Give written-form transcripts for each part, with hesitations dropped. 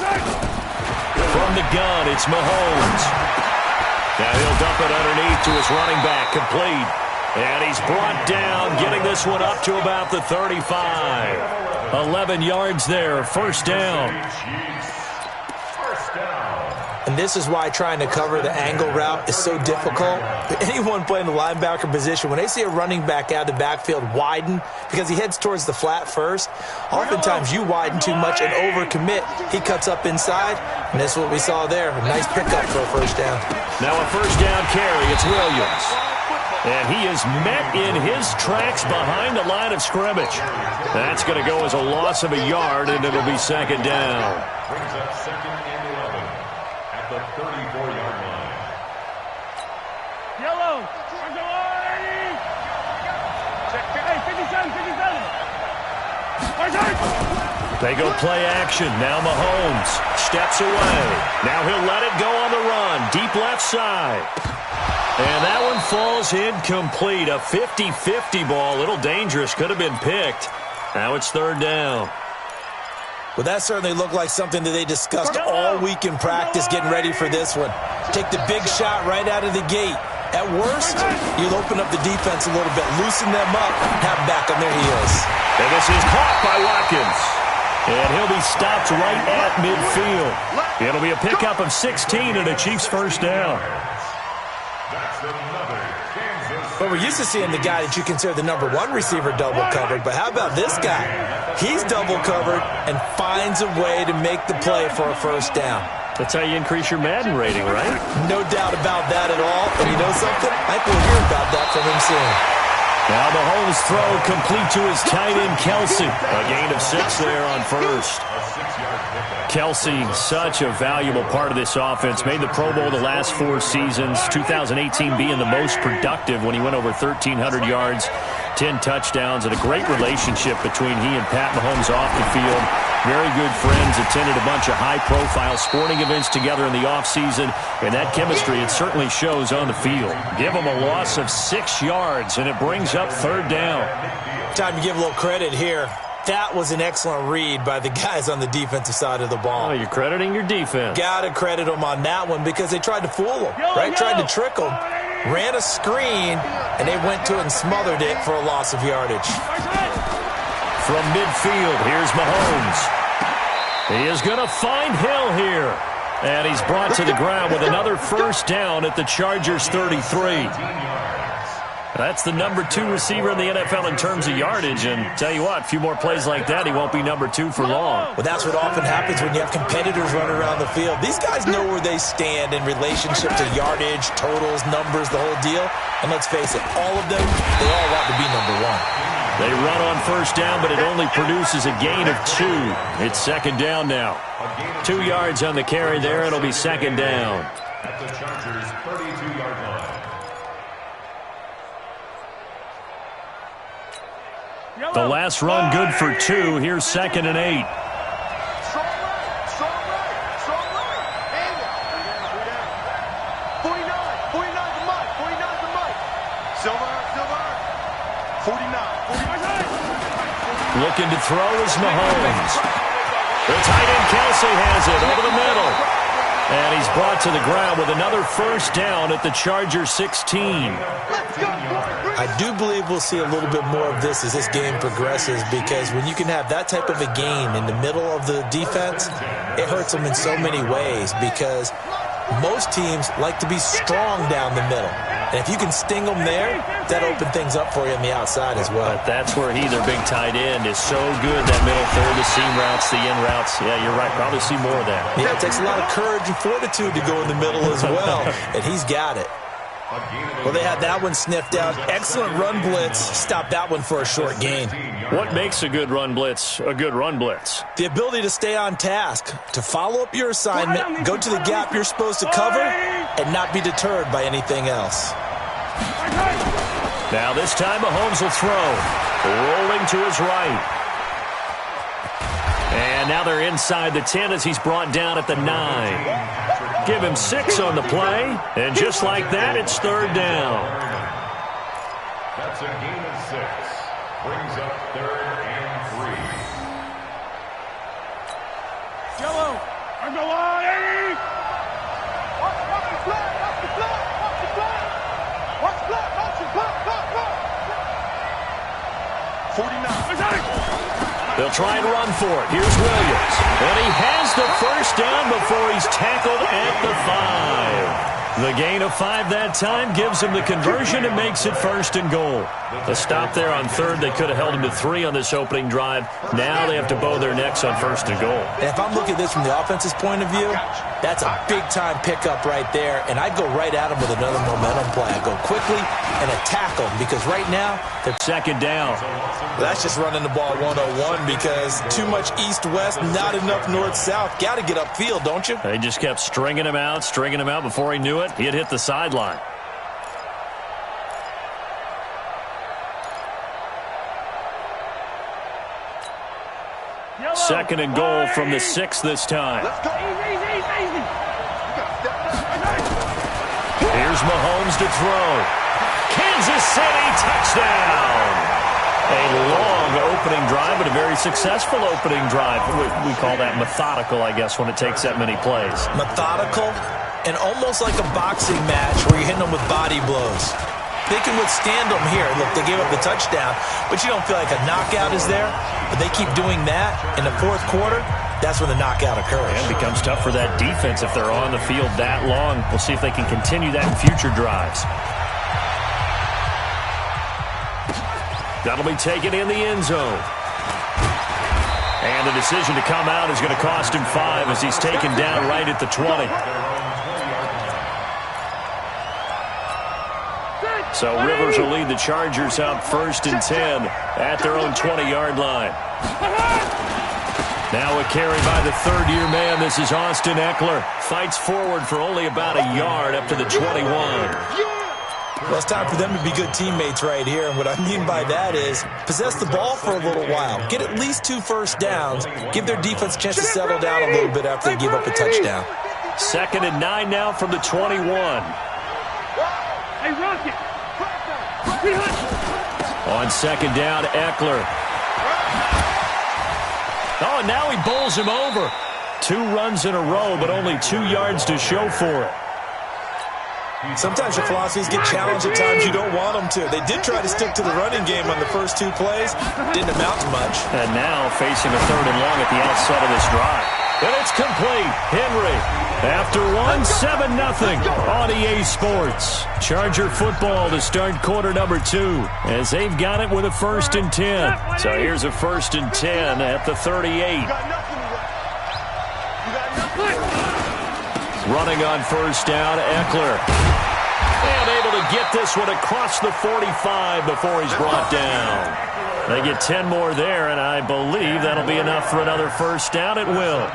From the gun, it's Mahomes. Now he'll dump it underneath to his running back, complete. And he's brought down, getting this one up to about the 35. 11 yards there, first down. And this is why trying to cover the angle route is so difficult. Anyone playing the linebacker position, when they see a running back out of the backfield widen because he heads towards the flat first, oftentimes you widen too much and overcommit. He cuts up inside, and that's what we saw there. A nice pickup for a first down. Now a first down carry. It's Williams. And he is met in his tracks behind the line of scrimmage. That's going to go as a loss of a yard, and it'll be second down. Brings up second and 11 at the 34-yard line. Yellow. Hey, 57, 57. They go play action. Now Mahomes steps away. Now he'll let it go on the run. Deep left side. And that one falls incomplete. A 50-50 ball. A little dangerous. Could have been picked. Now it's third down. Well, that certainly looked like something that they discussed all week in practice getting ready for this one. Take the big shot right out of the gate. At worst, you'll open up the defense a little bit, loosen them up, have them back on their heels. And this is caught by Watkins. And he'll be stopped right at midfield. It'll be a pickup of 16 and a Chiefs first down. But we're used to seeing the guy that you consider the number one receiver double covered. But how about this guy? He's double covered and finds a way to make the play for a first down. That's how you increase your Madden rating, right? No doubt about that at all. And you know something? I think we'll hear about that from him soon. Now Mahomes' throw complete to his tight end, Kelsey. A gain of 6 there on first. Kelsey, such a valuable part of this offense. Made the Pro Bowl the last 4 seasons. 2018 being the most productive when he went over 1,300 yards, 10 touchdowns, and a great relationship between he and Pat Mahomes off the field. Very good friends, attended a bunch of high-profile sporting events together in the offseason, and that chemistry, it certainly shows on the field. Give him a loss of 6 yards, and it brings up third down. Time to give a little credit here. That was an excellent read by the guys on the defensive side of the ball. Oh, you're crediting your defense. Got to credit them on that one because they tried to fool him, right? Tried to trick him, ran a screen, and they went to it and smothered it for a loss of yardage. From midfield, here's Mahomes. He is going to find Hill here. And he's brought to the ground with another first down at the Chargers' 33. That's the number 2 receiver in the NFL in terms of yardage. And tell you what, a few more plays like that, he won't be number 2 for long. Well, that's what often happens when you have competitors running around the field. These guys know where they stand in relationship to yardage, totals, numbers, the whole deal. And let's face it, all of them, they all want to be number 1. They run on first down, but it only produces a gain of 2. It's second down now. 2 yards on the carry there. It'll be second down. At the Chargers' 32-yard line. The last run good for 2. Here's second and 8. Strong right, strong right, strong right. And 49, 49 to Mike, 49 to Mike. Silver, 49. Looking to throw is Mahomes. The tight end Kelsey has it over the middle. And he's brought to the ground with another first down at the Chargers' 16. I do believe we'll see a little bit more of this as this game progresses because when you can have that type of a gain in the middle of the defense, it hurts them in so many ways because most teams like to be strong down the middle. And if you can sting them there, that'll open things up for you on the outside as well. But that's where their big tight end, is so good, that middle third, the seam routes, the in routes. Yeah, you're right. Probably see more of that. Yeah, it takes a lot of courage and fortitude to go in the middle as well, and he's got it. Well, they had that one sniffed out. Excellent run blitz. Stopped that one for a short gain. What makes a good run blitz a good run blitz? The ability to stay on task, to follow up your assignment, go to the gap you're supposed to cover, and not be deterred by anything else. Now this time Mahomes will throw. Rolling to his right. And now they're inside the 10 as he's brought down at the 9. Give him 6 on the play. And just like that, it's third down. That's a gain of 6. Brings up third and 3. Yellow. They'll try and run for it. Here's Williams. And he has the first down before he's tackled at the 5. The gain of 5 that time gives him the conversion and makes it 1st and goal. A stop there on 3rd. They could have held him to 3 on this opening drive. Now they have to bow their necks on 1st and goal. And if I'm looking at this from the offense's point of view, that's a big-time pickup right there. And I'd go right at him with another momentum play. I'd go quickly and attack him because right now they're 2nd down. That's just running the ball 101 because too much east-west, not enough north-south. Got to get upfield, don't you? They just kept stringing him out. Before he knew it, he had hit the sideline. Second and goal from the 6 this time. Here's Mahomes to throw. Kansas City touchdown. A long opening drive, but a very successful opening drive. We call that methodical, I guess, when it takes that many plays. Methodical and almost like a boxing match where you're hitting them with body blows. They can withstand them here. Look, they gave up the touchdown, but you don't feel like a knockout is there. But they keep doing that in the 4th quarter. That's when the knockout occurs. And it becomes tough for that defense if they're on the field that long. We'll see if they can continue that in future drives. That'll be taken in the end zone. And the decision to come out is going to cost him 5 as he's taken down right at the 20. So Rivers will lead the Chargers out 1st and 10 at their own 20-yard line. Now a carry by the 3rd-year man. This is Austin Eckler. Fights forward for only about a yard up to the 21. Well, it's time for them to be good teammates right here. And what I mean by that is possess the ball for a little while. Get at least 2 first downs. Give their defense a chance to settle down a little bit after they give up a touchdown. 2nd and 9 now from the 21. Hey, Rocket. On 2nd down, Eckler. Oh, and now he bowls him over. 2 runs in a row, but only 2 yards to show for it. Sometimes your philosophies get challenged at times you don't want them to. They did try to stick to the running game on the first 2 plays. Didn't amount to much. And now facing a 3rd and long at the outset of this drive. And it's complete. Henry, after 1, 7-0 on EA Sports. Charger football to start quarter number 2 as they've got it with a 1st and 10. So here's a 1st and 10 at the 38. Running on 1st down, Eckler. And able to get this one across the 45 before he's brought down. They get 10 more there, and I believe that'll be enough for another 1st down. It will.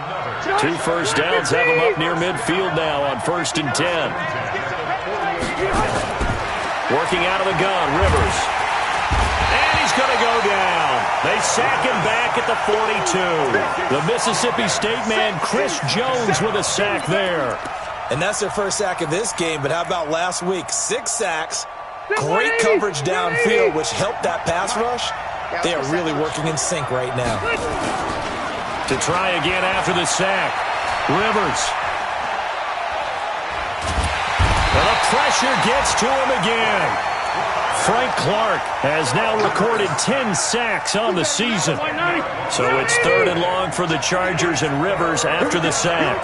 2 first downs have him up near midfield now on 1st and 10. Working out of the gun, Rivers. And he's going to go down. They sack him back at the 42. The Mississippi State man, Chris Jones, with a sack there. And that's their first sack of this game, but how about last week? 6 sacks, great coverage downfield, which helped that pass rush. They are really working in sync right now. To try again after the sack, Rivers. Well, the pressure gets to him again. Frank Clark has now recorded 10 sacks on the season. So it's 3rd and long for the Chargers and Rivers after the sack.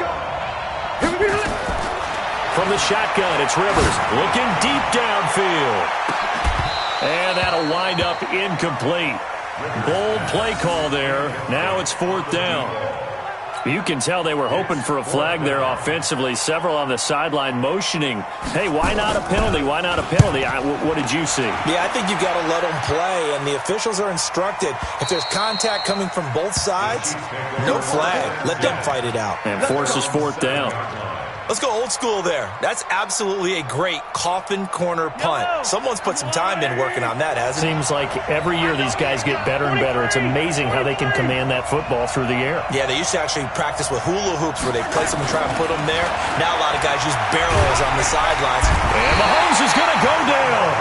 From the shotgun, it's Rivers looking deep downfield. And that'll wind up incomplete. Bold play call there. Now it's 4th down. You can tell they were hoping for a flag there offensively. Several on the sideline motioning. Hey, why not a penalty? Why not a penalty? What did you see? Yeah, I think you've got to let them play, and the officials are instructed. If there's contact coming from both sides, no flag. Let them fight it out. And forces 4th down. Let's go old school there. That's absolutely a great coffin corner punt. Someone's put some time in working on that, hasn't it? Seems like every year these guys get better and better. It's amazing how they can command that football through the air. Yeah, they used to actually practice with hula hoops where they place them and try and put them there. Now a lot of guys use barrels on the sidelines. And Mahomes is going to go down.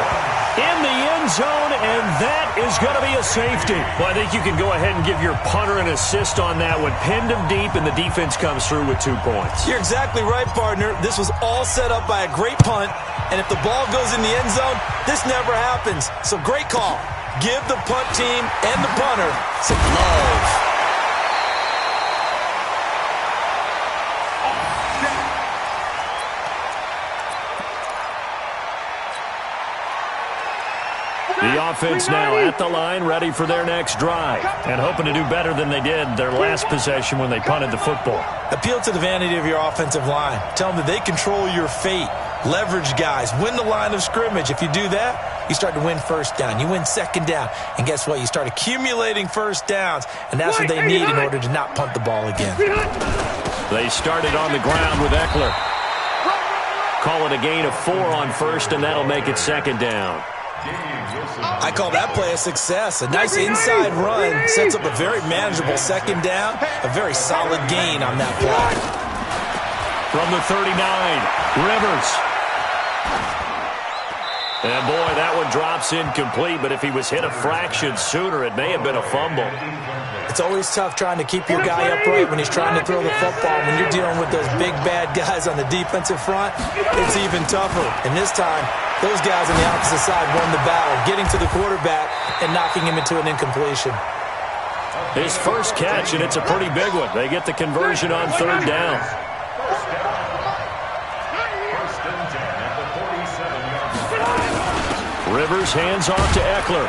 in the end zone, and that is going to be a safety. Well, I think you can go ahead and give your punter an assist on that one. Pinned him deep, and the defense comes through with 2 points. You're exactly right, partner. This was all set up by a great punt, and if the ball goes in the end zone, this never happens. So great call. Give the punt team and the punter some love. The offense now at the line, ready for their next drive, and hoping to do better than they did their last possession when they punted the football. Appeal to the vanity of your offensive line. Tell them that they control your fate. Leverage guys. Win the line of scrimmage. If you do that, you start to win first down. You win second down. And guess what? You start accumulating first downs, and that's what they need in order to not punt the ball again. They started on the ground with Eckler. Call it a gain of 4 on first, and that'll make it second down. I call that play a success. A nice inside run sets up a very manageable second down, a very solid gain on that play. From the 39, Rivers. And boy, that one drops incomplete, but if he was hit a fraction sooner, it may have been a fumble. It's always tough trying to keep your guy upright when he's trying to throw the football. When you're dealing with those big, bad guys on the defensive front, it's even tougher. And this time, those guys on the opposite side won the battle, getting to the quarterback and knocking him into an incompletion. His first catch, and it's a pretty big one. They get the conversion on third down. Rivers hands off to Eckler.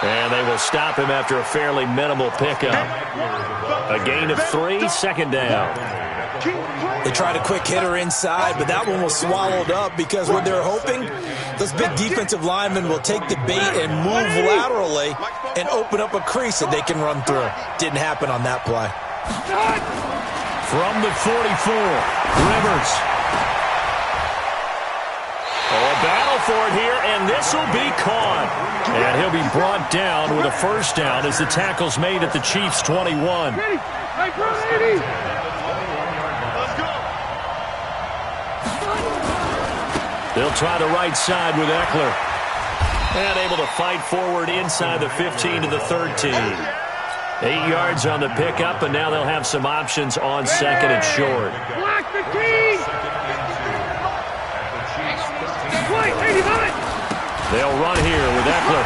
And they will stop him after a fairly minimal pickup. A gain of 3, second down. They tried a quick hitter inside, but that one was swallowed up because what they're hoping, those big defensive linemen will take the bait and move laterally and open up a crease that they can run through. Didn't happen on that play. From the 44, Rivers. Oh, a battle for it here, and this will be caught. And he'll be brought down with a first down as the tackle's made at the Chiefs' 21. They'll try the right side with Eckler. And able to fight forward inside the 15 to the 13. 8 yards on the pickup, and now they'll have some options on second and short. Block the team! They'll run here with Eckler.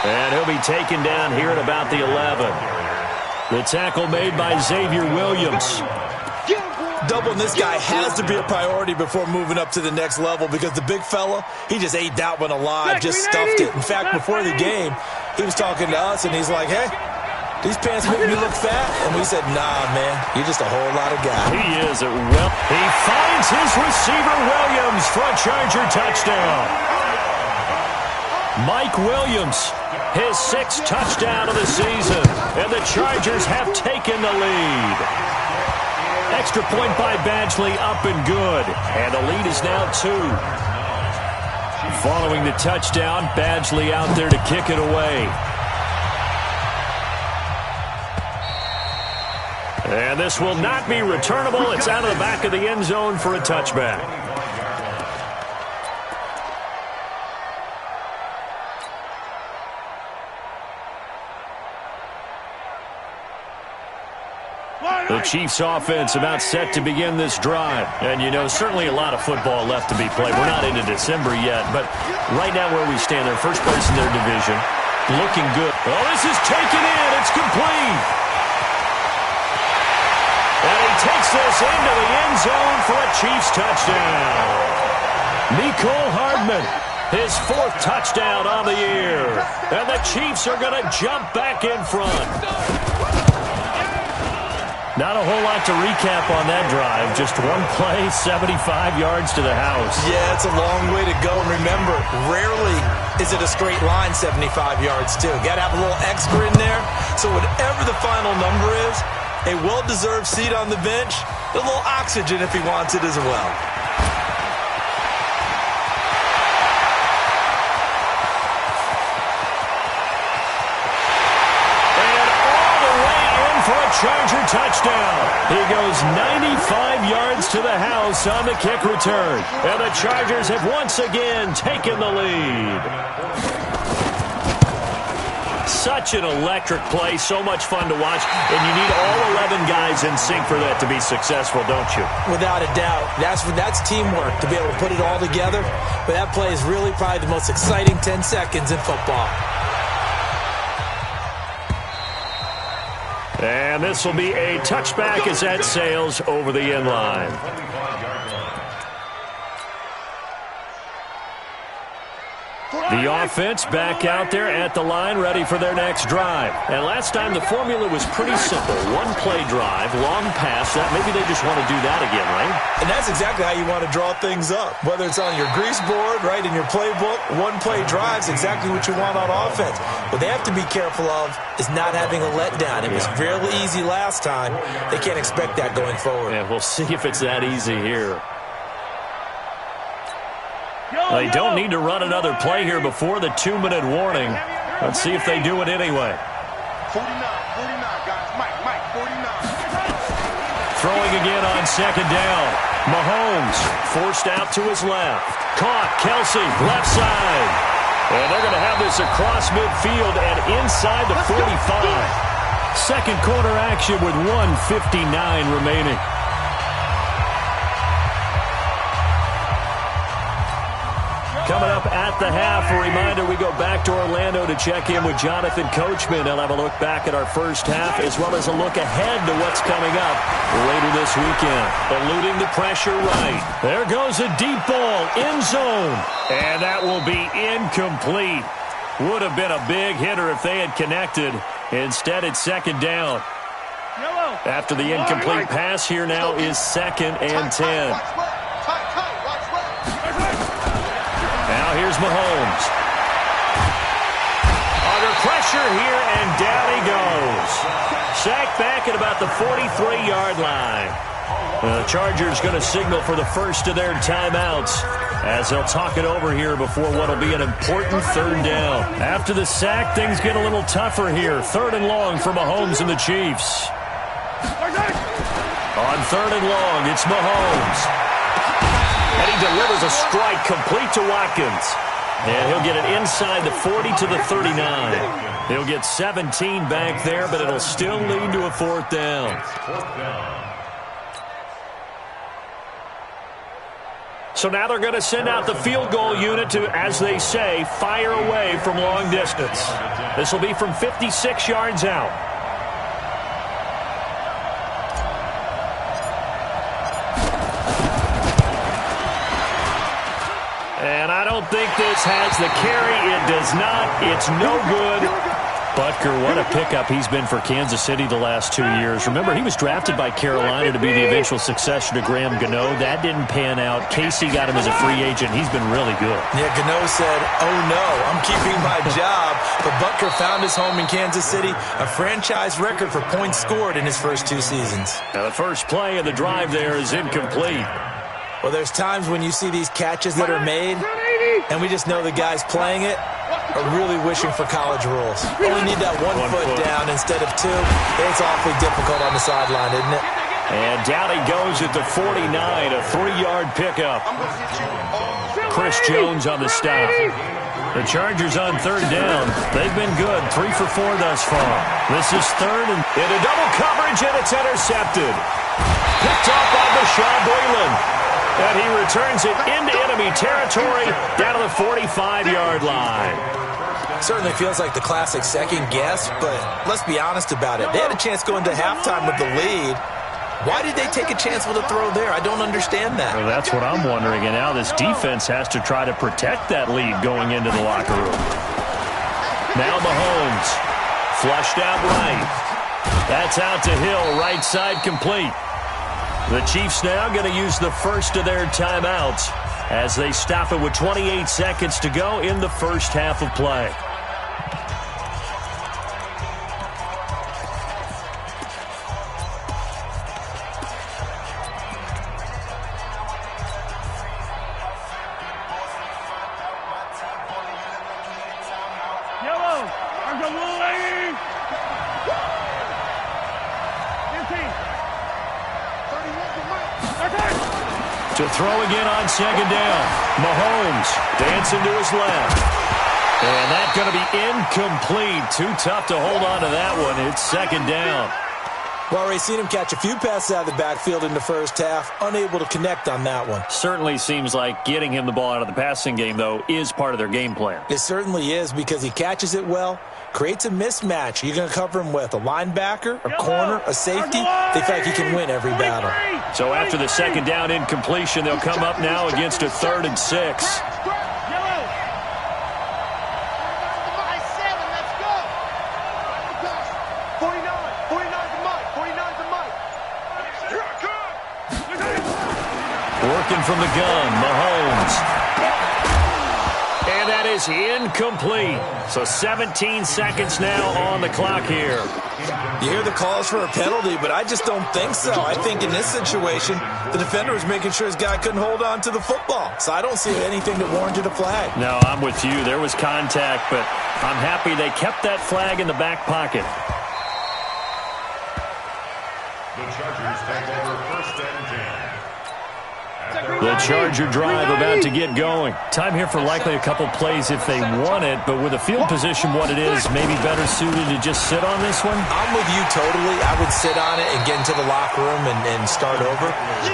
And he'll be taken down here at about the 11. The tackle made by Xavier Williams. Doubling this guy has to be a priority before moving up to the next level because the big fella, he just ate that one alive, just stuffed it. In fact, before the game, he was talking to us, and he's like, hey, these pants make me look fat. And we said, nah, man, you're just a whole lot of guy. He is. He finds his receiver, Williams, for a Charger touchdown. Mike Williams, his 6th touchdown of the season, and the Chargers have taken the lead. Extra point by Badgley, up and good, and the lead is now 2. Following the touchdown, Badgley out there to kick it away. And this will not be returnable. It's out of the back of the end zone for a touchback. The Chiefs offense about set to begin this drive. And, you know, certainly a lot of football left to be played. We're not into December yet, but right now where we stand, they're first place in their division. Looking good. Oh, this is taken in. It's complete. And he takes this into the end zone for a Chiefs touchdown. Mecole Hardman, his 4th touchdown on the year. And the Chiefs are going to jump back in front. Not a whole lot to recap on that drive. Just one play, 75 yards to the house. Yeah, it's a long way to go. And remember, rarely is it a straight line 75 yards, too. Got to have a little extra in there. So whatever the final number is, a well-deserved seat on the bench, a little oxygen if he wants it as well. Charger touchdown. He goes 95 yards to the house on the kick return. And the Chargers have once again taken the lead. Such an electric play, so much fun to watch, and you need all 11 guys in sync for that to be successful, don't you? Without a doubt. That's teamwork, to be able to put it all together. But that play is really probably the most exciting 10 seconds in football. And this will be a touchback as that sails over the end line. The offense back out there at the line, ready for their next drive. And last time the formula was pretty simple. One play drive, long pass. That maybe they just want to do that again, right? And that's exactly how you want to draw things up. Whether it's on your grease board, right, in your playbook, one play drive's exactly what you want on offense. What they have to be careful of is not having a letdown. It was fairly easy last time. They can't expect that going forward. Yeah, we'll see if it's that easy here. They don't need to run another play here before the 2-minute warning. Let's see if they do it anyway. 49, guys. Mike, 49. Throwing again on second down. Mahomes forced out to his left. Caught. Kelsey, left side. And they're going to have this across midfield and inside the 45. Second quarter action with 1:59 remaining. Coming up at the half, a reminder, we go back to Orlando to check in with Jonathan Coachman. They'll have a look back at our first half as well as a look ahead to what's coming up later this weekend. Eluding the pressure right. There goes a deep ball, end zone. And that will be incomplete. Would have been a big hitter if they had connected. Instead, it's second down. After the incomplete pass, here now is 2nd and 10. Now here's Mahomes. Under pressure here, and down he goes. Sacked back at about the 43-yard line. The Chargers going to signal for the first of their timeouts as they'll talk it over here before what will be an important third down. After the sack, things get a little tougher here. 3rd and long for Mahomes and the Chiefs. On 3rd and long, it's Mahomes. And he delivers a strike complete to Watkins. And he'll get it inside the 40 to the 39. He'll get 17 back there, but it'll still lead to a 4th down. So now they're going to send out the field goal unit to, as they say, fire away from long distance. This will be from 56 yards out. And I don't think this has the carry. It does not. It's no good. Butker, what a pickup he's been for Kansas City the last 2 years. Remember, he was drafted by Carolina to be the eventual successor to Graham Gano. That didn't pan out. Casey got him as a free agent. He's been really good. Yeah, Gano said, oh no, I'm keeping my job. But Butker found his home in Kansas City, a franchise record for points scored in his first 2 seasons. Now the first play of the drive there is incomplete. Well, there's times when you see these catches that are made, and we just know the guys playing it are really wishing for college rules. Only need that one foot down instead of 2. It's awfully difficult on the sideline, isn't it? And down he goes at the 49, a 3-yard pickup. Chris Jones on the stop. The Chargers on 3rd down. They've been good, 3 for 4 thus far. This is 3rd and into double coverage, and it's intercepted. Picked off by Bashaud Breeland. And he returns it into enemy territory down to the 45-yard line. Certainly feels like the classic second guess, but let's be honest about it. They had a chance going to halftime with the lead. Why did they take a chance with a throw there? I don't understand that. Well, that's what I'm wondering. And now this defense has to try to protect that lead going into the locker room. Now Mahomes. Flushed out right. That's out to Hill. Right side complete. The Chiefs now going to use the first of their timeouts as they stop it with 28 seconds to go in the first half of play. To throw again on second down. Mahomes dancing to his left. And that's going to be incomplete. Too tough to hold on to that one. It's second down. Well, already seen him catch a few passes out of the backfield in the first half. Unable to connect on that one. Certainly seems like getting him the ball out of the passing game, though, is part of their game plan. It certainly is because he catches it well, creates a mismatch. You're going to cover him with a linebacker, a corner, a safety. They feel like he can win every battle. So after the second down incompletion, they'll come up now against a 3rd and 6. Working from the gun, Mahomes. And that is incomplete. So 17 seconds now on the clock here. You hear the calls for a penalty, but I just don't think so. I think in this situation, the defender was making sure his guy couldn't hold on to the football. So I don't see anything that warranted a flag. No, I'm with you. There was contact, but I'm happy they kept that flag in the back pocket. The Chargers take over 1st and 10. The Charger drive about to get going. Time here for likely a couple plays if they want it, but with the field position what it is, maybe better suited to just sit on this one? I'm with you totally. I would sit on it and get into the locker room and start over.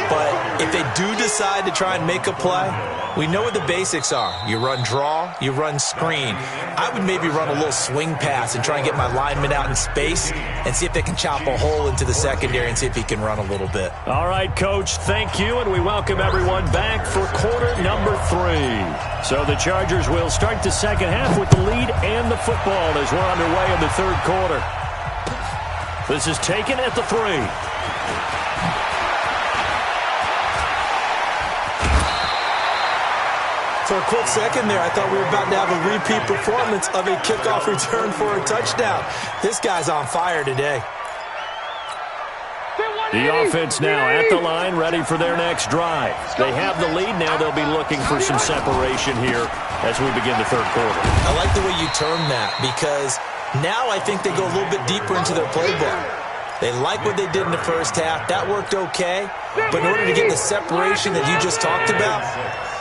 But if they do decide to try and make a play, we know what the basics are. You run draw, you run screen. I would maybe run a little swing pass and try and get my lineman out in space and see if they can chop a hole into the secondary and see if he can run a little bit. All right, Coach, thank you, and we welcome everyone back for quarter number 3. So the Chargers will start the second half with the lead and the football as we're underway in the 3rd quarter. This is taken at the 3. For a quick second there, I thought we were about to have a repeat performance of a kickoff return for a touchdown. This guy's on fire today. The offense now at the line, ready for their next drive. They have the lead now. They'll be looking for some separation here as we begin the 3rd quarter. I like the way you term that because now I think they go a little bit deeper into their playbook. They like what they did in the first half. That worked okay. But in order to get the separation that you just talked about,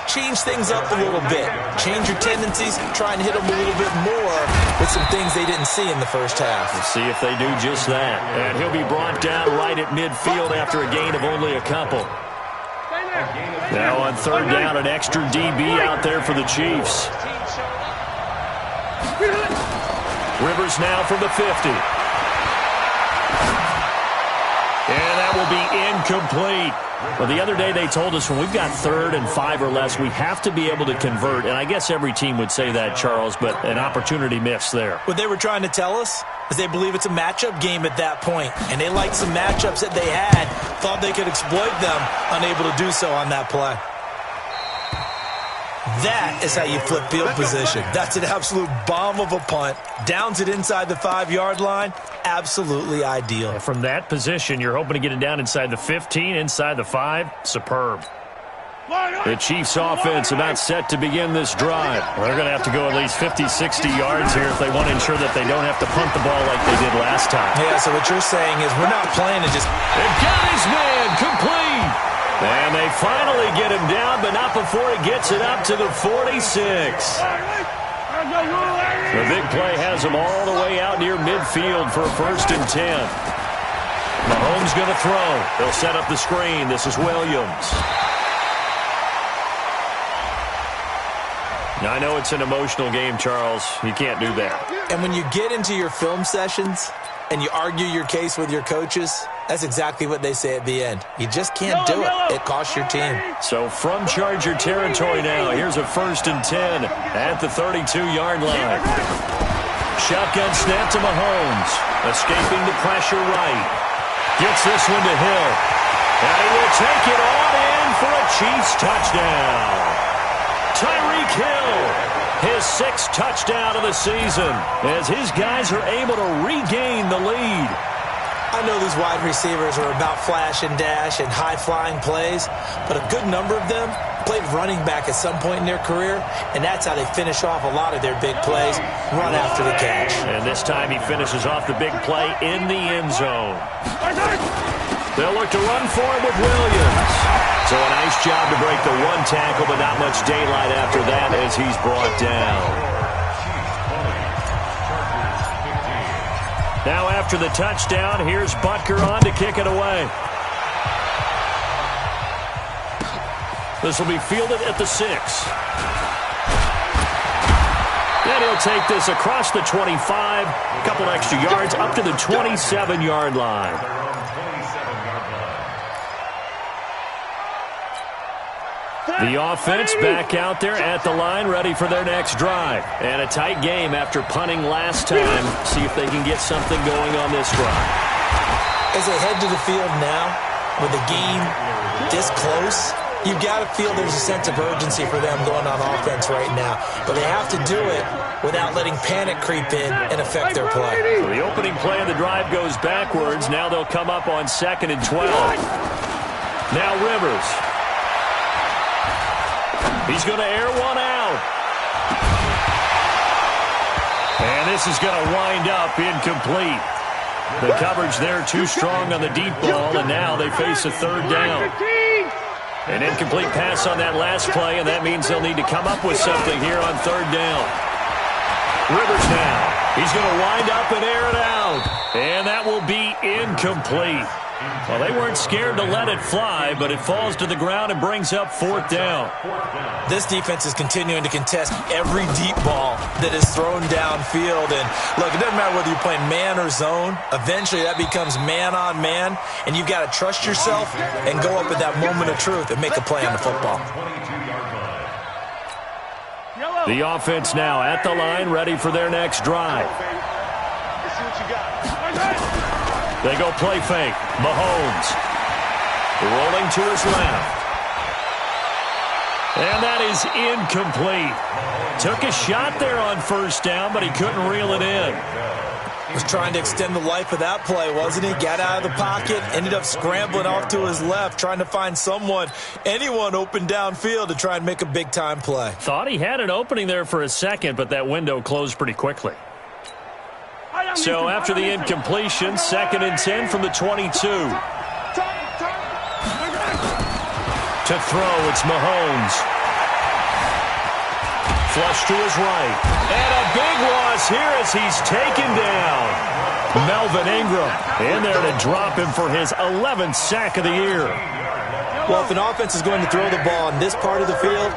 change things up a little bit. Change your tendencies. Try and hit them a little bit more with some things they didn't see in the first half. Let's see if they do just that. And he'll be brought down right at midfield after a gain of only a couple. Now on 3rd down, an extra DB out there for the Chiefs. Rivers now from the 50. And that will be incomplete. Well, the other day they told us when we've got 3rd and 5 or less, we have to be able to convert. And I guess every team would say that, Charles, but an opportunity missed there. What they were trying to tell us is they believe it's a matchup game at that point. And they liked some matchups that they had, thought they could exploit them, unable to do so on that play. That is how you flip field position. That's an absolute bomb of a punt. Downs it inside the 5-yard line. Absolutely ideal. And from that position, you're hoping to get it down inside the 15, inside the 5. Superb. The Chiefs offense about set to begin this drive. Well, they're going to have to go at least 50, 60 yards here if they want to ensure that they don't have to punt the ball like they did last time. Yeah, so what you're saying is we're not playing to just... They've got his man complete. And they finally get him down, but not before he gets it up to the 46. The big play has him all the way out near midfield for a 1st and 10. Mahomes going to throw. They'll set up the screen. This is Williams. Now, I know it's an emotional game, Charles. You can't do that. And when you get into your film sessions and you argue your case with your coaches, that's exactly what they say at the end. You just can't do it. It costs your team. So from Charger territory now, here's a 1st and 10 at the 32-yard line. Shotgun snap to Mahomes. Escaping the pressure right. Gets this one to Hill. And he will take it on in for a Chiefs touchdown. Tyreek Hill, his 6th touchdown of the season, as his guys are able to regain the lead. I know these wide receivers are about flash and dash and high-flying plays, but a good number of them played running back at some point in their career, and that's how they finish off a lot of their big plays, run after the catch. And this time he finishes off the big play in the end zone. They'll look to run for him with Williams. So a nice job to break the one tackle, but not much daylight after that as he's brought down. Now after the touchdown, here's Butker on to kick it away. This will be fielded at the 6. And he'll take this across the 25, a couple extra yards up to the 27-yard line. The offense back out there at the line, ready for their next drive. And a tight game after punting last time. See if they can get something going on this drive. As they head to the field now, with the game this close, you've got to feel there's a sense of urgency for them going on offense right now. But they have to do it without letting panic creep in and affect their play. So the opening play of the drive goes backwards. Now they'll come up on 2nd and 12. Now Rivers. He's going to air one out. And this is going to wind up incomplete. The coverage there too strong on the deep ball, and now they face a 3rd down. An incomplete pass on that last play, and that means they'll need to come up with something here on 3rd down. Rivers now. He's going to wind up and air it out. And that will be incomplete. Well, they weren't scared to let it fly, but it falls to the ground and brings up 4th down. This defense is continuing to contest every deep ball that is thrown downfield. And, look, it doesn't matter whether you're playing man or zone. Eventually, that becomes man on man, and you've got to trust yourself and go up at that moment of truth and make a play on the football. The offense now at the line, ready for their next drive. Let's see what you got. They go play fake. Mahomes rolling to his left. And that is incomplete. Took a shot there on 1st down, but he couldn't reel it in. Was trying to extend the life of that play, wasn't he? Got out of the pocket, ended up scrambling off to his left, trying to find anyone open downfield to try and make a big-time play. Thought he had an opening there for a second, but that window closed pretty quickly. So after the incompletion, 2nd and 10 from the 22. To throw, it's Mahomes. Flush to his right. And a big loss here as he's taken down. Melvin Ingram in there to drop him for his 11th sack of the year. Well, if an offense is going to throw the ball in this part of the field,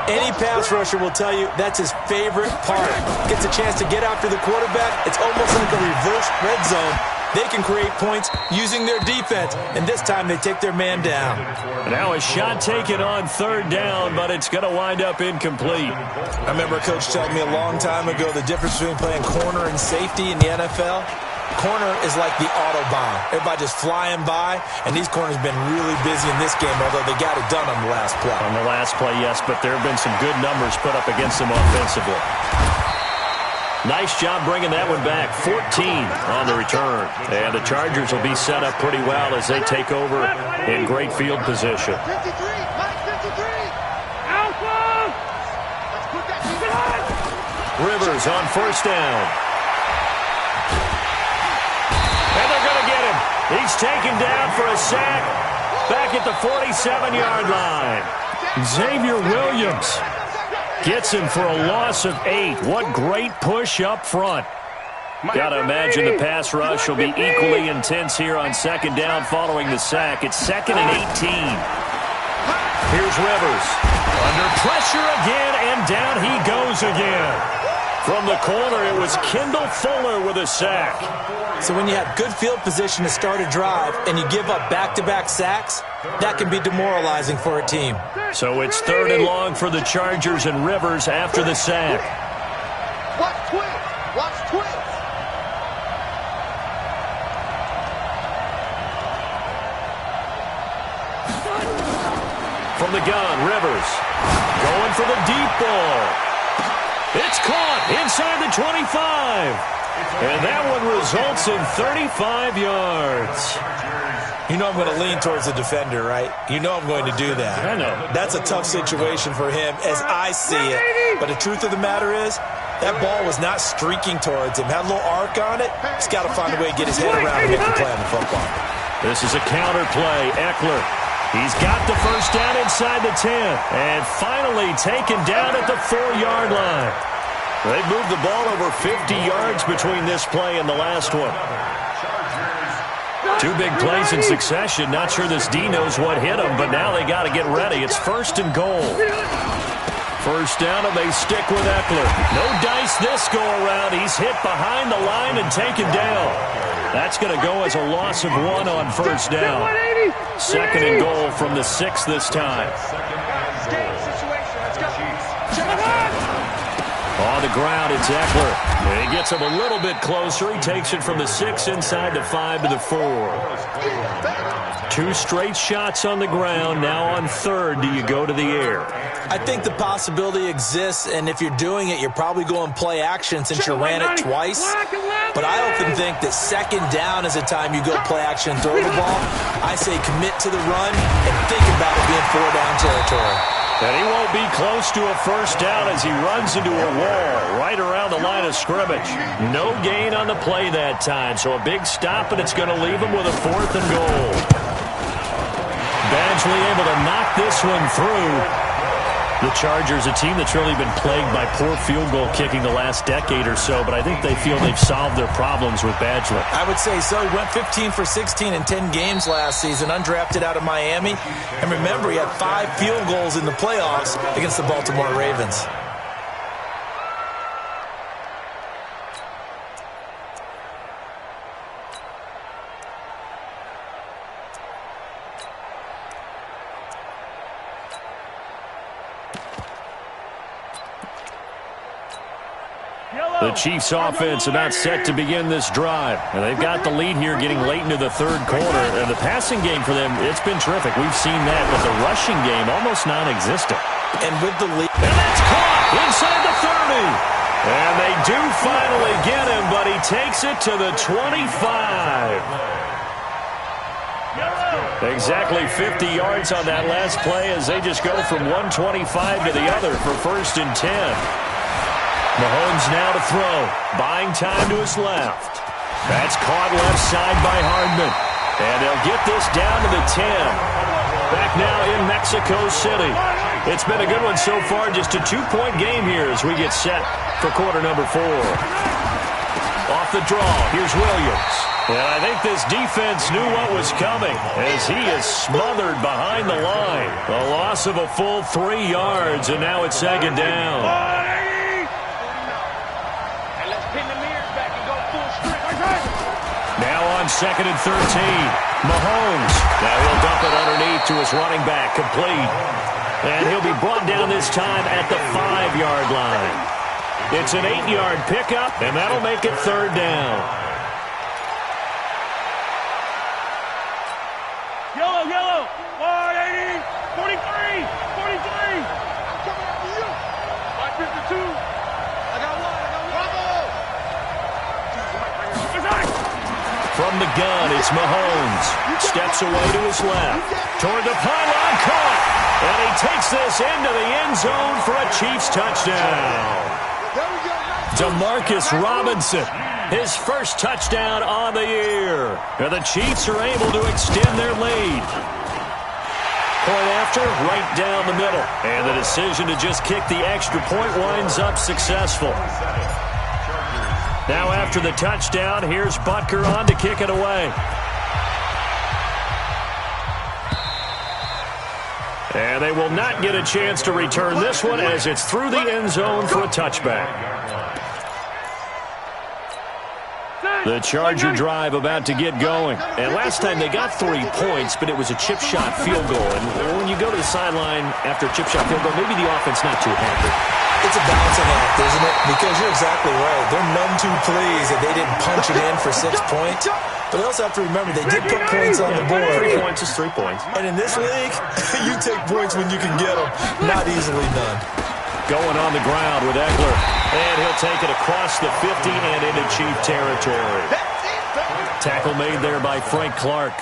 any pass rusher will tell you that's his favorite part. Gets a chance to get after the quarterback. It's almost like a reverse red zone. They can create points using their defense, and this time they take their man down. Now a shot taken on 3rd down, but it's going to wind up incomplete. I remember a coach telling me a long time ago the difference between playing corner and safety in the NFL. Corner is like the Autobahn. Everybody just flying by, and these corners have been really busy in this game, although they got it done on the last play. On the last play, yes, but there have been some good numbers put up against them offensively. Nice job bringing that one back. 14 on the return. And the Chargers will be set up pretty well as they take over in great field position. 53, Mike 53. Alpha! Let's put that on. Rivers on 1st down. And they're going to get him. He's taken down for a sack back at the 47-yard line. Xavier Williams gets him for a loss of 8. What great push up front. Got to imagine the pass rush will be equally intense here on 2nd down following the sack. It's 2nd and 18. Here's Rivers. Under pressure again, and down he goes again. From the corner, it was Kendall Fuller with a sack. So when you have good field position to start a drive and you give up back-to-back sacks, that can be demoralizing for a team. So it's 3rd and long for the Chargers, and Rivers after the sack. Watch twins. Watch twins. From the gun, Rivers going for the deep ball. It's caught inside the 25. And that one results in 35 yards. You know I'm going to lean towards the defender, right? You know I'm going to do that. I know. That's a tough situation for him as I see it. But the truth of the matter is, that ball was not streaking towards him. Had a little arc on it. He's got to find a way to get his head around and make the play on the football. This is a counter play. Eckler. He's got the first down inside the 10. And finally taken down at the 4-yard line. They've moved the ball over 50 yards between this play and the last one. Two big plays in succession. Not sure this D knows what hit him, but now they got to get ready. It's 1st and goal. First down, and they stick with Eckler. No dice this go-around. He's hit behind the line and taken down. That's going to go as a loss of 1 on first down. 2nd and goal from the 6 this time. On the ground, it's Eckler. And he gets him a little bit closer. He takes it from the 6 inside the 5 to the 4. 2 straight shots on the ground. Now on 3rd, do you go to the air? I think the possibility exists, and if you're doing it, you're probably going play action since you ran it twice. But I often think that 2nd down is the time you go play action and throw the ball. I say commit to the run and think about it being 4-down territory. And he won't be close to a first down as he runs into a wall right around the line of scrimmage. No gain on the play that time, so a big stop, and it's going to leave him with a 4th and goal. Badgley able to knock this one through. The Chargers, a team that's really been plagued by poor field goal kicking the last decade or so, but I think they feel they've solved their problems with Badgley. I would say so. He went 15 for 16 in 10 games last season, undrafted out of Miami. And remember, he had 5 field goals in the playoffs against the Baltimore Ravens. The Chiefs offense about set to begin this drive. And they've got the lead here getting late into the 3rd quarter. And the passing game for them, it's been terrific. We've seen that. But the rushing game, almost non-existent. And with the lead. And that's caught inside the 30. And they do finally get him, but he takes it to the 25. Exactly 50 yards on that last play as they just go from 125 to the other for 1st and 10. Mahomes now to throw. Buying time to his left. That's caught left side by Hardman. And they'll get this down to the 10. Back now in Mexico City. It's been a good one so far. Just a 2-point game here as we get set for quarter number 4. Off the draw. Here's Williams. And I think this defense knew what was coming as he is smothered behind the line. A loss of a full 3 yards, and now it's 2nd down. Now on 2nd and 13. Mahomes. Now he'll dump it underneath to his running back. Complete. And he'll be brought down this time at the 5-yard line. It's an 8-yard pickup, and that'll make it 3rd down. Yellow. 180. 43. 43. I'm coming after you. 552. I got one. From the gun, it's Mahomes. Steps away to his left. Toward the pylon, caught. And he takes this into the end zone for a Chiefs touchdown. DeMarcus Robinson, his first touchdown on the year. And the Chiefs are able to extend their lead. Point after, right down the middle. And the decision to just kick the extra point winds up successful. Now after the touchdown, here's Butker on to kick it away. And they will not get a chance to return this one as it's through the end zone for a touchback. The Charger drive about to get going. And last time they got 3 points, but it was a chip shot field goal. And when you go to the sideline after a chip shot field goal, maybe the offense not too happy. It's a balancing act, isn't it? Because you're exactly right. They're none too pleased that they didn't punch it in for 6 points. But they also have to remember they did put points on the board. 3 points is 3 points. And in this league, you take points when you can get them. Not easily done. Going on the ground with Eckler. And he'll take it across the 50 and into Chief territory. Tackle made there by Frank Clark.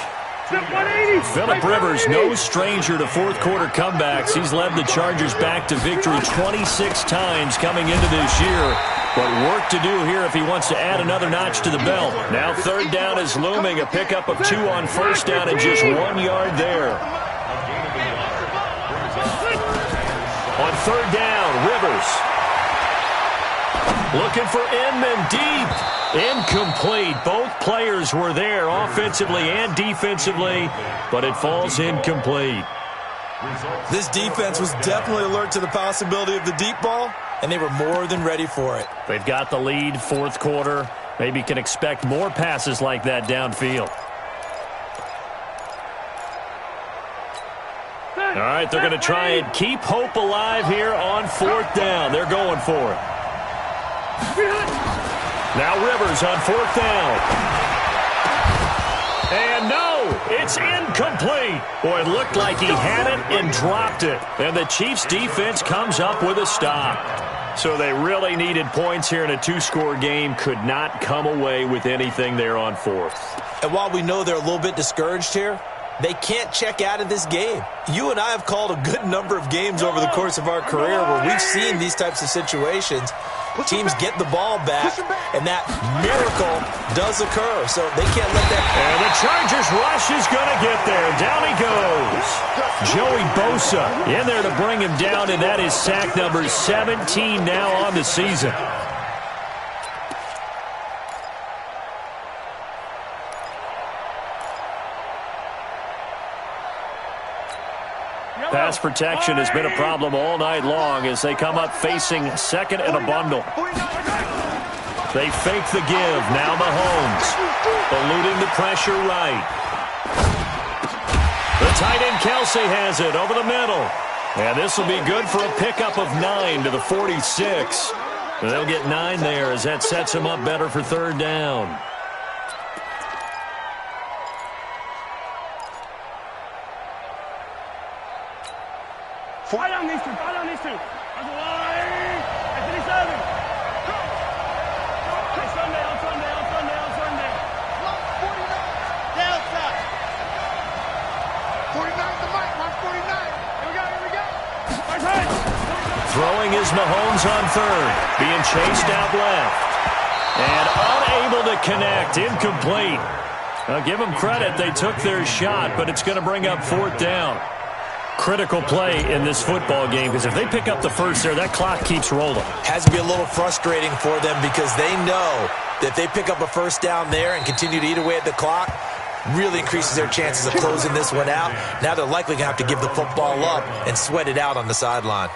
Phillip Rivers, no stranger to fourth quarter comebacks. He's led the Chargers back to victory 26 times coming into this year. But work to do here if he wants to add another notch to the belt. Now third down is looming. A pickup of 2 on first down and just 1 yard there. On third down, Rivers. Looking for Inman deep. Incomplete. Both players were there offensively and defensively, but it falls incomplete. This defense was definitely alert to the possibility of the deep ball, and they were more than ready for it. They've got the lead, fourth quarter. Maybe can expect more passes like that downfield. All right, they're going to try and keep hope alive here on fourth down. They're going for it. Now Rivers on fourth down. And no, it's incomplete. Boy, it looked like he had it and dropped it. And the Chiefs defense comes up with a stop. So they really needed points here in a 2-score game. Could not come away with anything there on fourth. And while we know they're a little bit discouraged here, they can't check out of this game. You and I have called a good number of games over the course of our career where we've seen these types of situations. Teams get the ball back, and that miracle does occur. So they can't let that. And the Chargers rush is going to get there. Down he goes. Joey Bosa in there to bring him down, and that is sack number 17 now on the season. Pass protection has been a problem all night long as they come up facing second and a bundle. They fake the give. Now Mahomes eluding the pressure right. The tight end Kelsey has it over the middle. And this will be good for a pickup of 9 to the 46. They'll get 9 there as that sets them up better for third down. Fall down these two. That's a line. At 37. On Sunday. 49. Downside. 49 the mic, Mark 49. Here we go. Throwing is Mahomes on third. Being chased out left. And unable to connect. Incomplete. I'll give them credit. They took their shot, but it's going to bring up fourth down. Critical play in this football game because if they pick up the first there, that clock keeps rolling. Has to be a little frustrating for them because they know that if they pick up a first down there and continue to eat away at the clock, really increases their chances of closing this one out. Now they're likely going to have to give the football up and sweat it out on the sideline.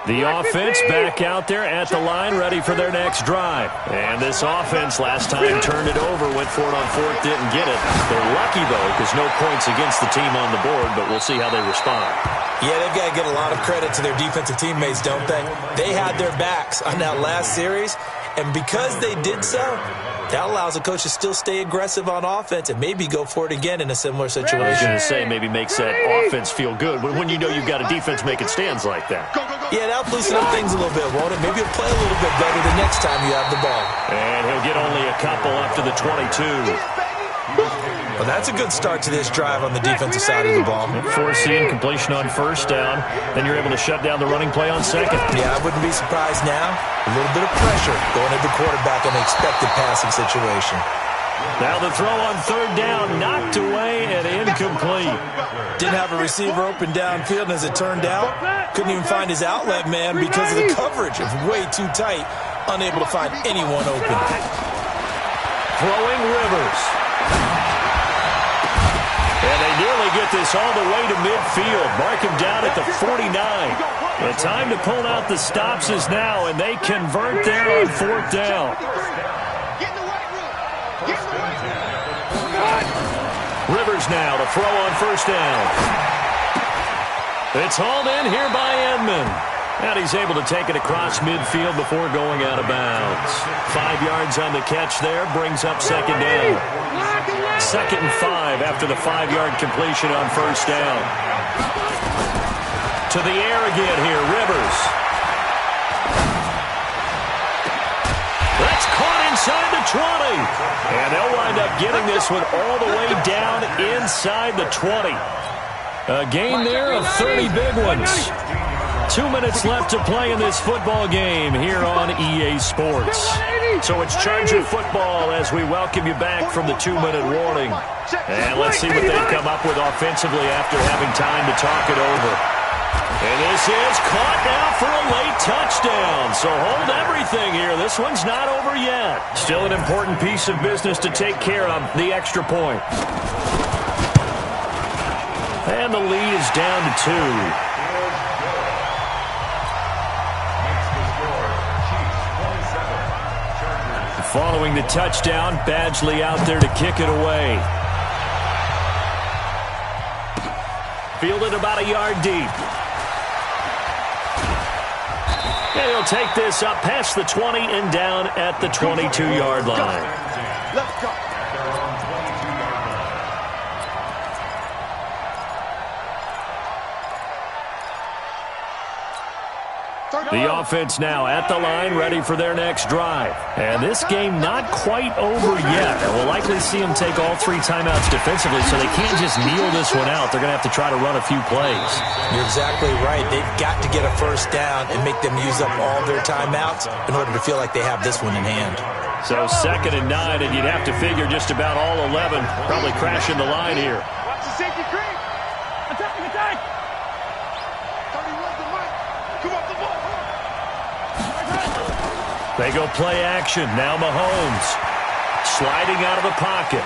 The offense back out there at the line, ready for their next drive. And this offense last time turned it over, went for it on fourth, didn't get it. They're lucky, though, because no points against the team on the board, but we'll see how they respond. Yeah, they've got to get a lot of credit to their defensive teammates, don't they? They had their backs on that last series, and because they did so, that allows the coach to still stay aggressive on offense and maybe go for it again in a similar situation. I was going to say maybe makes that offense feel good when you know you've got a defense making stands like that. Yeah, that'll loosen up things a little bit, won't it? Maybe he'll play a little bit better the next time you have the ball. And he'll get only a couple up to the 22. Well, that's a good start to this drive on the defensive side of the ball. Forcing completion on first down. Then you're able to shut down the running play on second. Yeah, I wouldn't be surprised now. A little bit of pressure going at the quarterback in an expected passing situation. Now the throw on third down, knocked away and incomplete. Didn't have a receiver open downfield, and as it turned out, couldn't even find his outlet man because of the coverage. It was way too tight, unable to find anyone open. Throwing Rivers. And they nearly get this all the way to midfield. Mark him down at the 49. The time to pull out the stops is now, and they convert there on fourth down. Rivers now to throw on first down. It's hauled in here by Edmond. And he's able to take it across midfield before going out of bounds. 5 yards on the catch there, brings up second down. 2nd and 5 after the 5-yard completion on first down. To the air again here, Rivers. That's caught inside the 20. And they'll wind up getting this one all the way down inside the 20. A gain there of 30 big ones. 2 minutes left to play in this football game here on EA Sports. So it's Charger football as we welcome you back from the 2-minute warning. And let's see what they've come up with offensively after having time to talk it over. And this is caught now for a late touchdown. So hold everything here. This one's not over yet. Still an important piece of business to take care of, the extra point. And the lead is down to 2. Following the touchdown, Badgley out there to kick it away. Fielded about a yard deep. And he'll take this up past the 20 and down at the 22-yard line. Let's go. The offense now at the line, ready for their next drive. And this game not quite over yet. And we'll likely see them take all 3 timeouts defensively, so they can't just kneel this one out. They're going to have to try to run a few plays. You're exactly right. They've got to get a first down and make them use up all their timeouts in order to feel like they have this one in hand. So 2nd and 9, and you'd have to figure just about all 11 probably crashing the line here. Watch the safety creep. Attack, attack. 31's the mic. Come off the ball. They go play action. Now Mahomes sliding out of the pocket.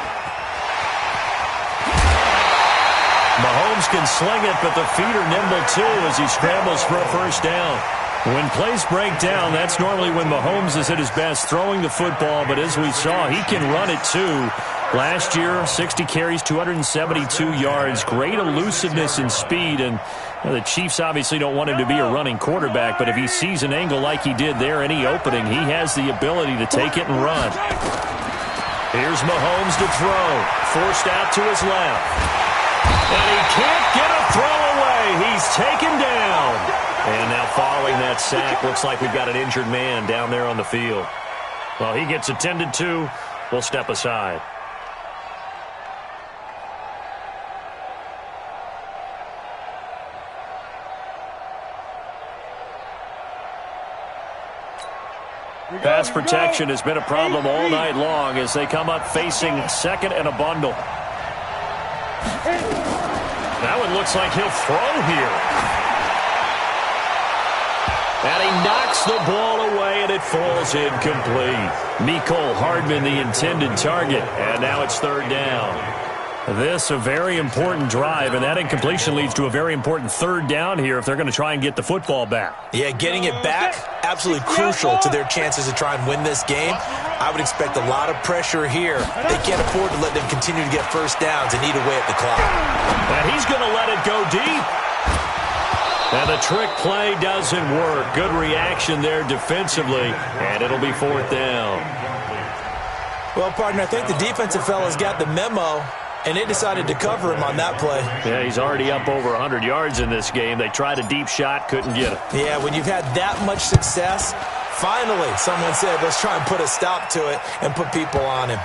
Mahomes can sling it, but the feet are nimble too as he scrambles for a first down. When plays break down, that's normally when Mahomes is at his best throwing the football, but as we saw, he can run it too. Last year, 60 carries, 272 yards, great elusiveness and speed, and the Chiefs obviously don't want him to be a running quarterback, but if he sees an angle like he did there, any opening, he has the ability to take it and run. Here's Mahomes to throw, forced out to his left. And he can't get a throw away. He's taken down. And now following that sack, looks like we've got an injured man down there on the field. Well, he gets attended to. We'll step aside. Pass protection has been a problem all night long as they come up facing 2nd and a bundle. That one looks like he'll throw here. And he knocks the ball away, and it falls incomplete. Mecole Hardman, the intended target, and now it's 3rd down. This a very important drive, and that incompletion leads to a very important 3rd down here if they're going to try and get the football back. Yeah, getting it back, absolutely crucial to their chances to try and win this game. I would expect a lot of pressure here. They can't afford to let them continue to get first downs and eat away at the clock. And he's going to let it go deep. And the trick play doesn't work. Good reaction there defensively, and it'll be 4th down. Well, partner, I think the defensive fellas got the memo, and they decided to cover him on that play. Yeah, he's already up over 100 yards in this game. They tried a deep shot, couldn't get it. Yeah, when you've had that much success, finally someone said, let's try and put a stop to it and put people on him.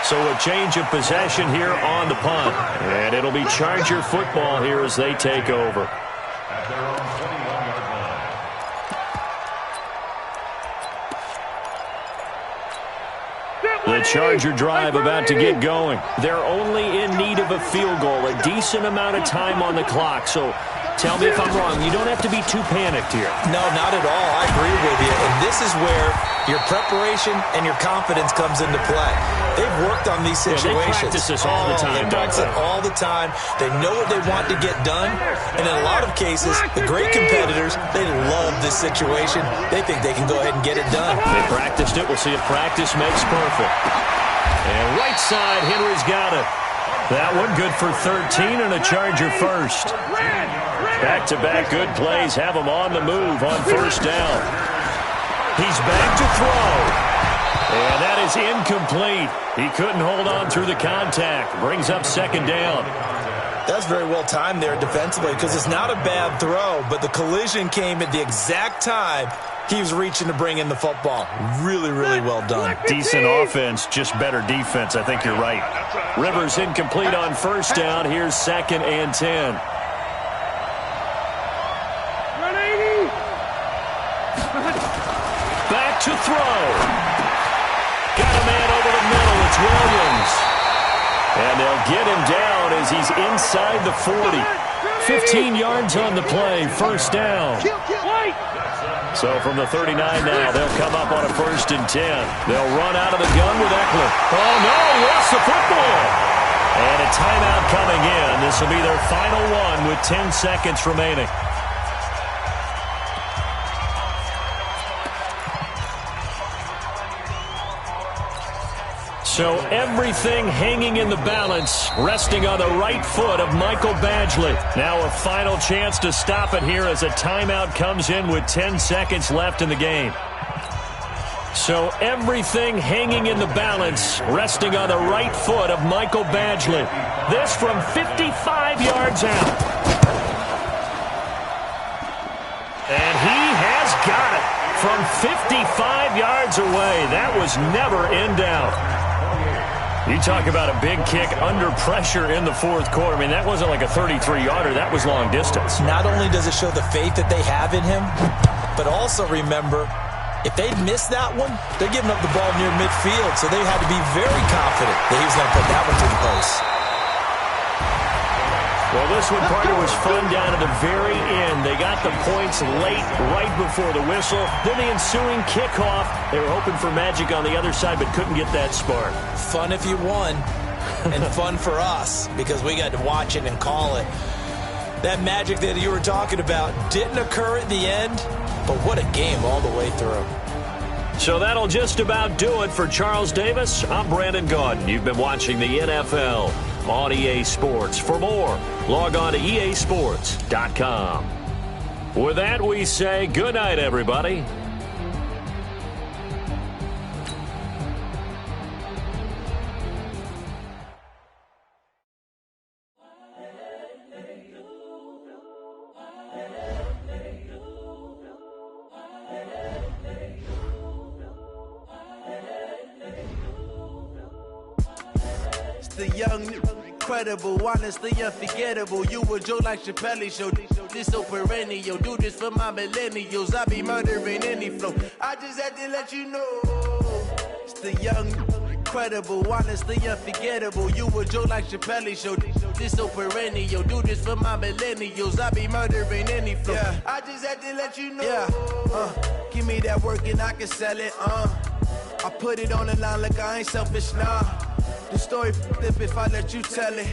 So a change of possession here on the punt. And it'll be Charger football here as they take over. At their own 21-yard line. The Charger drive about to get going. They're only in need of a field goal, a decent amount of time on the clock. So tell me if I'm wrong. You don't have to be too panicked here. No, not at all. I agree with you. And this is where your preparation and your confidence comes into play. They've worked on these situations. Yeah, they practice this all the time. They practice it all the time. They know what they want to get done. And in a lot of cases, the great competitors, they love this situation. They think they can go ahead and get it done. They practiced it. We'll see if practice makes perfect. And right side, Henry's got it. That one good for 13 and a Charger first. Back-to-back good plays have him on the move on first down. He's back to throw. And that is incomplete. He couldn't hold on through the contact. Brings up 2nd down. That's very well timed there defensively because it's not a bad throw, but the collision came at the exact time He was reaching to bring in the football. Really, really well done. Decent offense, just better defense. I think you're right. Rivers incomplete on first down. Here's 2nd and 10. Back to throw. Got a man over the middle. It's Williams. And they'll get him down as he's inside the 40. 15 yards on the play. First down. So from the 39 now, they'll come up on a 1st and 10. They'll run out of the gun with Eckler. Oh, no, lost the football. And a timeout coming in. This will be their final one with 10 seconds remaining. So everything hanging in the balance, resting on the right foot of Michael Badgley. Now a final chance to stop it here as a timeout comes in with 10 seconds left in the game. So everything hanging in the balance, resting on the right foot of Michael Badgley. This from 55 yards out. And he has got it from 55 yards away. That was never in doubt. You talk about a big kick under pressure in the 4th quarter. I mean, that wasn't like a 33-yarder. That was long distance. Not only does it show the faith that they have in him, but also remember, if they'd missed that one, they're giving up the ball near midfield, so they had to be very confident that he was going to put that one to the post. Well, this one, partner, was fun down to the very end. They got the points late, right before the whistle. Then the ensuing kickoff. They were hoping for magic on the other side, but couldn't get that spark. Fun if you won, and fun for us, because we got to watch it and call it. That magic that you were talking about didn't occur at the end, but what a game all the way through. So that'll just about do it for Charles Davis. I'm Brandon Gaudin. You've been watching the NFL on EA Sports. For more, log on to easports.com. With that, we say good night, everybody. The young, incredible, honestly unforgettable. You a Joe like Chappelle show. This so perennial. Do this for my millennials. I be murdering any flow. I just had to let you know. It's the young, incredible, honestly unforgettable. You a Joe like Chappelle show. This so perennial. Do this for my millennials. I be murdering any flow. Yeah. I just had to let you know. Yeah. Give me that work and I can sell it. I put it on the line like I ain't selfish, nah. The story flip if I let you tell it.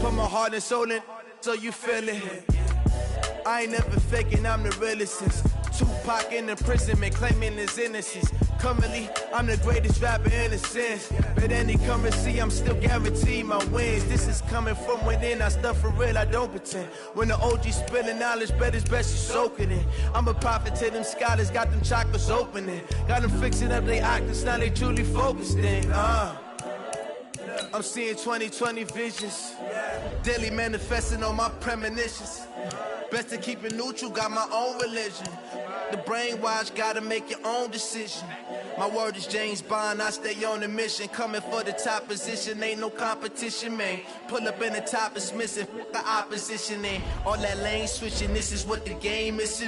Put my heart and soul in so you feel it. I ain't never faking, I'm the realest since Tupac in imprisonment, claiming his innocence. Currently, I'm the greatest rapper in a sense. But any currency, I'm still guaranteed my wins. This is coming from within, I stuff for real, I don't pretend. When the OG spilling knowledge, bet it's best you soak it in. I'm a prophet to them scholars, got them chakras opening. Got them fixing up their octaves, now they truly focused in. I'm seeing 2020 visions. Daily manifesting on my premonitions. Best to keep it neutral, got my own religion. The brainwash, gotta make your own decision. My word is James Bond, I stay on a mission. Coming for the top position, ain't no competition, man. Pull up in the top, it's missing, the opposition ain't. All that lane switching, this is what the game is.